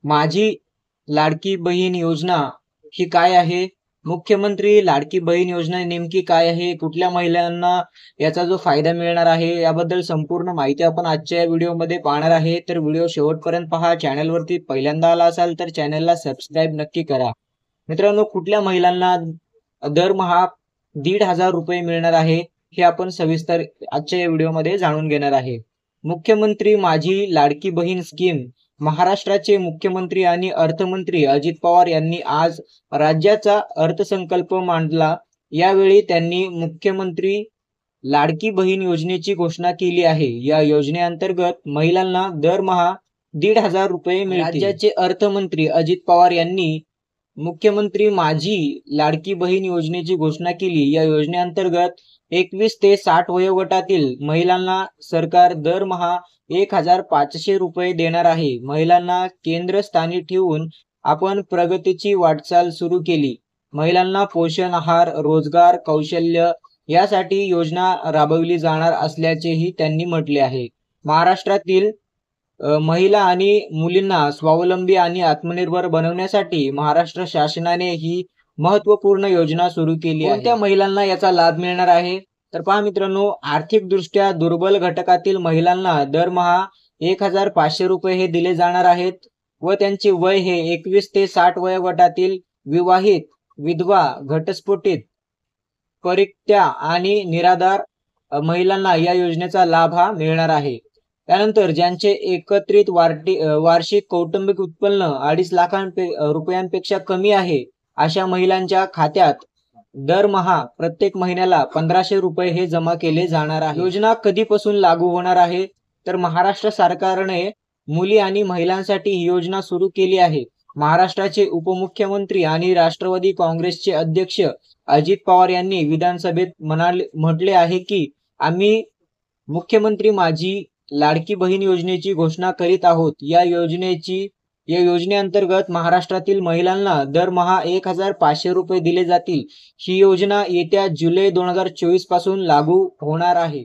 माझी लाडकी बहीण योजना ही काय आहे? मुख्यमंत्री लाडकी बहीण योजना नेमकी काय आहे? कुठल्या महिलांना याचा जो फायदा मिळणार आहे याबद्दल संपूर्ण माहिती आपण आजच्या व्हिडिओमध्ये पाहणार आहे. तर व्हिडिओ शेवटपर्यंत पहा. चॅनलवरती पहिल्यांदा आला असाल तर चॅनलला सबस्क्राईब नक्की करा. मित्रांनो, कुठल्या महिलांना दरमहा 1,500 रुपये मिळणार आहे हे आपण सविस्तर आजच्या या व्हिडिओमध्ये जाणून घेणार आहे. मुख्यमंत्री माझी लाडकी बहीण स्कीम. महाराष्ट्राचे मुख्यमंत्री आणि अर्थमंत्री अजित पवार यांनी आज राज्याचा अर्थसंकल्प मांडला. यावेळी त्यांनी मुख्यमंत्री लाडकी बहीण योजनेची घोषणा केली आहे. या योजनेअंतर्गत महिलांना दरमहा 1,500 रुपये मिळतील. राज्याचे अर्थमंत्री अजित पवार यांनी मुख्यमंत्री माझी लाडकी बहीण योजनेची घोषणा केली. या योजनेअंतर्गत 21 ते 60 वयोगटातील महिलांना सरकार दरमहा 1,500 रुपये देणार आहे. महिलांना केंद्रस्थानी ठेवून आपण प्रगतीची वाटचाल सुरू केली. महिलांना पोषण आहार, रोजगार, कौशल्य यासाठी योजना राबवली जाणार असल्याचेही त्यांनी म्हटले आहे. महाराष्ट्रातील महिला आणि मुलींना स्वावलंबी आणि आत्मनिर्भर बनवण्यासाठी महाराष्ट्र शासनाने ही महत्त्वपूर्ण योजना सुरू केली आहे. कोणत्या महिलांना याचा लाभ मिळणार आहे? तर पहा मित्रांनो, आर्थिकदृष्ट्या दुर्बल घटकातील महिलांना दरमहा 1,500 रुपये हे दिले जाणार आहेत व त्यांचे वय हे 21 ते 60 वयोगटातील विवाहित, विधवा, घटस्फोटित, परित्या आणि निराधार महिलांना या योजनेचा लाभ हा मिळणार आहे. त्यानंतर ज्यांचे एकत्रित वार्षिक कौटुंबिक उत्पन्न 2.5 लाख रुपयांपेक्षा कमी आहे अशा महिलांच्या खात्यात दरमहा प्रत्येक महिन्याला 1,500 रुपये हे जमा केले जाणार आहे. योजना कधीपासून लागू होणार आहे? तर महाराष्ट्र सरकारने मुली आणि महिलांसाठी ही योजना सुरू केली आहे. महाराष्ट्राचे उपमुख्यमंत्री आणि राष्ट्रवादी काँग्रेसचे अध्यक्ष अजित पवार यांनी विधानसभेत म्हटले आहे की आम्ही मुख्यमंत्री माझी लाडकी बहीण योजनेची घोषणा करीत आहोत. या योजनेअंतर्गत महाराष्ट्रातील महिलांना दरमहा 1,500 रुपये दिले जातील. ही योजना येत्या जुलै 2024 पासून लागू होणार आहे.